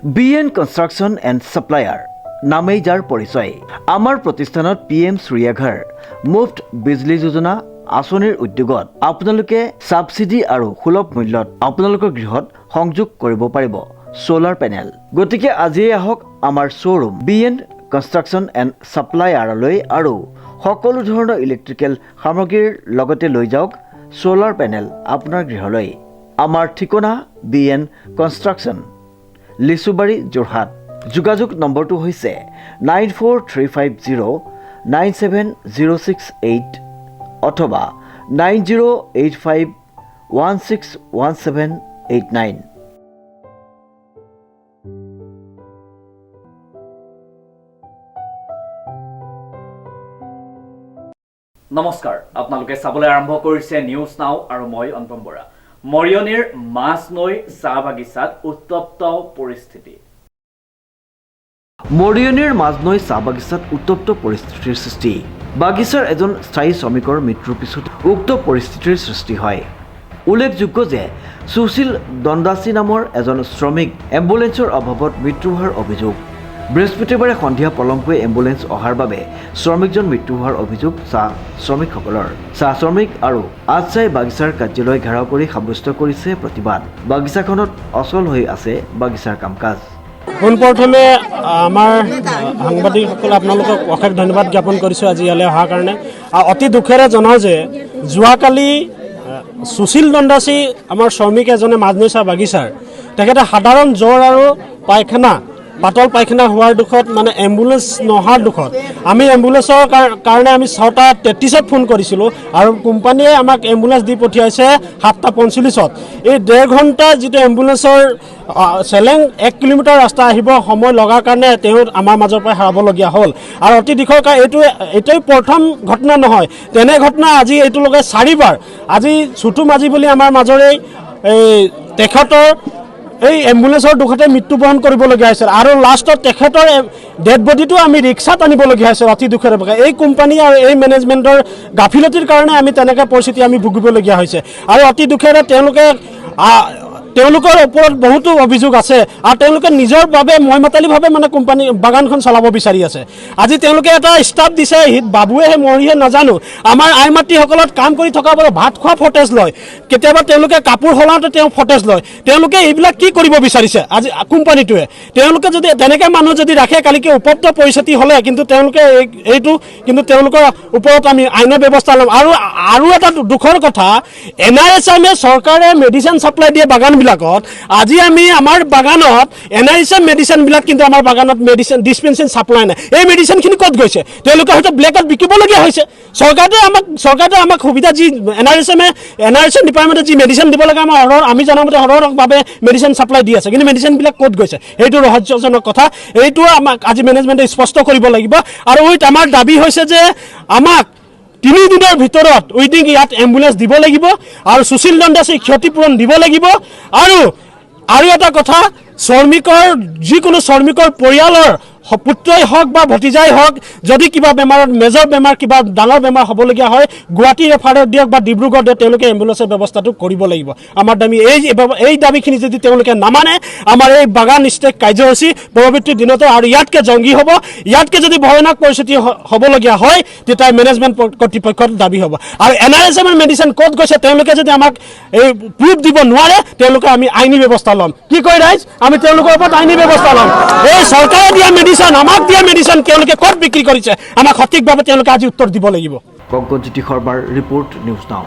BN Construction and Supplier নামেই যাৰ পৰিচয়। আমাৰ প্ৰতিষ্ঠানত PM সূৰ্যাঘৰ মুফ্ত বিজলী যোজনা আঁচনিৰ উদ্যোগত আপোনালোকে সাবসিডি আৰু সুলভ মূল্যত আপোনালোকৰ গৃহত সংযোগ কৰিব পাৰিব সোলাৰ পেনেল। গতিকে আজিয়ে আহক আমাৰ showroom BN Construction and Supplier লৈ আৰু সকলো ধৰণৰ ইলেক্ট্ৰিকেল সামগ্ৰীৰ লগতে লৈ যাওক সোলাৰ পেনেল আপোনাৰ গৃহলৈ। আমাৰ ঠিকনা BN Construction লিচুবাৰী যোৰহাট। যোগাযোগ নম্বৰটো হৈছে 9435097068 অথবা 9085161789। নমস্কাৰ, আপোনালোকে চাবলৈ আৰম্ভ কৰিছে নিউজ নাও আৰু মই অন্তম বৰা। মৰিয়নিৰ মাছনৈ চাহ বাগিচাত উত্তপ্ত পৰিস্থিতি। মৰিয়নিৰ মাজনৈ চাহ বাগিচাত উত্তপ্ত পৰিস্থিতিৰ সৃষ্টি। বাগিচাৰ এজন স্থায়ী শ্ৰমিকৰ মৃত্যুৰ পিছত উক্ত পৰিস্থিতিৰ সৃষ্টি হয়। উল্লেখযোগ্য যে সুশীল দণ্ডাচী নামৰ এজন শ্ৰমিক এম্বুলেন্সৰ অভাৱত মৃত্যু হোৱাৰ অভিযোগ। বৃহস্পতিবাৰে সন্ধিয়া পলমকৈ এম্বুলেন্স অহাৰ বাবে শ্ৰমিকজন মৃত্যু হোৱাৰ অভিযোগ চাহ শ্ৰমিকসকলৰ। চাহ শ্ৰমিক আৰু আজচাই বাগিচাৰ কাৰ্যালয় ঘেৰাও কৰি সাব্যস্ত কৰিছে প্ৰতিবাদ। বাগিচাখনত অচল হৈ আছে বাগিচাৰ কাম কাজ। পোনপ্ৰথমে আমাৰ সাংবাদিকসকলে আপোনালোকক অশেষ ধন্যবাদ জ্ঞাপন কৰিছোঁ আজি ইয়ালৈ অহাৰ কাৰণে। অতি দুখেৰে জনাওঁ যে যোৱাকালি সুশীল দণ্ডাচী আমাৰ শ্ৰমিক এজনে মাজনৈ চাহ বাগিচাৰ তেখেতে সাধাৰণ জ্বৰ আৰু পায়খানা পাতল পায়খানা হোৱাৰ দুখত মানে এম্বুলেন্স নহাৰ দুখত আমি এম্বুলেন্সৰ কাৰণে আমি 6:33 ফোন কৰিছিলোঁ আৰু কোম্পানীয়ে আমাক এম্বুলেন্স দি পঠিয়াইছে 7:45। এই 1.5 ঘণ্টা যিটো এম্বুলেন্সৰ চেলেং 1 কিলোমিটাৰ ৰাস্তা আহিব সময় লগাৰ কাৰণে তেওঁ আমাৰ মাজৰ পৰা হেৰাবলগীয়া হ'ল। আৰু অতি দিশৰ কাৰণে এইটোৱেই প্ৰথম ঘটনা নহয়, তেনে ঘটনা আজি এইটোলৈকে 4বাৰ। আজি ছুটু মাঝি বুলি আমাৰ মাজৰে এই তেখেতৰ এই এম্বুলেন্সৰ দুখতে মৃত্যুবৰণ কৰিবলগীয়া হৈছিল আৰু লাষ্টত তেখেতৰ ডেড বডিটো আমি ৰিক্সাত আনিবলগীয়া হৈছে। অতি দুখেৰে এই কোম্পানী আৰু এই মেনেজমেণ্টৰ গাফিলতিৰ কাৰণে আমি তেনেকৈ পৰিস্থিতি আমি ভুগিবলগীয়া হৈছে। আৰু অতি দুখেৰে তেওঁলোকৰ ওপৰত বহুতো অভিযোগ আছে আৰু তেওঁলোকে নিজৰ বাবে মইমাতালিভাৱে মানে কোম্পানী বাগানখন চলাব বিচাৰি আছে। আজি তেওঁলোকে এটা ষ্টাফ দিছে, বাবুৱে মৰিহে নাজানো, আমাৰ আই মাতৃসকলত কাম কৰি থকা বোলে ভাত খোৱা ফটেজ লয়, কেতিয়াবা তেওঁলোকে কাপোৰ সলাওঁতে তেওঁ ফটেজ লয়। তেওঁলোকে এইবিলাক কি কৰিব বিচাৰিছে আজি কোম্পানীটোৱে? তেওঁলোকে যদি তেনেকৈ মানুহ যদি ৰাখে কালিকে উপযুক্ত পৰিস্থিতি হ'লে কিন্তু তেওঁলোকে কিন্তু তেওঁলোকৰ ওপৰত আমি আইনৰ ব্যৱস্থা ল'ম। আৰু এটা দুখৰ কথা, NRSMে চৰকাৰে মেডিচিন ছাপ্লাই দিয়ে বাগানবিলাকত। আজি আমি আমাৰ বাগানত NRSM মেডিচিনবিলাক কিন্তু আমাৰ বাগানত মেডিচিন ডিছপেন্সিং ছাপ্লাই নাই। এই মেডিচিনখিনি ক'ত গৈছে? তেওঁলোকে হয়তো ব্লেকত বিকিবলগীয়া হৈছে। চৰকাৰে আমাক সুবিধা যি NRSM ডিপাৰ্টমেণ্টে যি মেডিচিন দিব লাগে আমি জনামতে সৰহভাৱে মেডিচিন ছাপ্লাই দি আছে, কিন্তু মেডিচিনবিলাক ক'ত গৈছে সেইটো ৰহস্যজনক কথা। এইটো আমাক আজি মেনেজমেণ্টে স্পষ্ট কৰিব লাগিব। আৰু আমাৰ দাবী হৈছে যে আমাক 3 দিনৰ ভিতৰত উইদিং ইয়াত এম্বুলেন্স দিব লাগিব আৰু সুশীল দণ্ডাচীক ক্ষতিপূৰণ দিব লাগিব। আৰু এটা কথা, যিকোনো শ্ৰমিকৰ পৰিয়ালৰ পুত্ৰই হওক বা ভতিজাই হওক যদি কিবা বেমাৰত মেজৰ বেমাৰ কিবা ডাঙৰ বেমাৰ হ'বলগীয়া হয় গুৱাহাটী ৰেফাৰত দিয়ক বা ডিব্ৰুগড় দিয়ক, তেওঁলোকে এম্বুলেন্সৰ ব্যৱস্থাটো কৰিব লাগিব। আমাৰ দাবী এই দাবীখিনি যদি তেওঁলোকে নামানে আমাৰ এই বাগান ষ্ট্ৰাইক কাৰ্যসূচী পৰৱৰ্তী দিনতো আৰু ইয়াতকৈ জংগী হ'ব। ইয়াতকৈ যদি ভয়ানক পৰিস্থিতি হ'বলগীয়া হয় তেতিয়া মেনেজমেণ্ট কৰ্তৃপক্ষৰ দাবী হ'ব। আৰু NRSMৰ মেডিচিন ক'ত গৈছে তেওঁলোকে যদি আমাক এই প্ৰুফ দিব নোৱাৰে তেওঁলোকে আমি আইনী ব্যৱস্থা ল'ম। কি কয় ৰাইজ? আমি তেওঁলোকৰ ওপৰত আইনী ব্যৱস্থা ল'ম। এই চৰকাৰে দিয়া আমাক দিয়া মেডিচিন তেওঁলোকে ক'ত বিক্ৰী কৰিছে আমাক সঠিকভাৱে তেওঁলোকে আজি উত্তৰ দিব লাগিব। কংকনজ্যোতি শৰ্মাৰ ৰিপৰ্ট নিউজ নাও।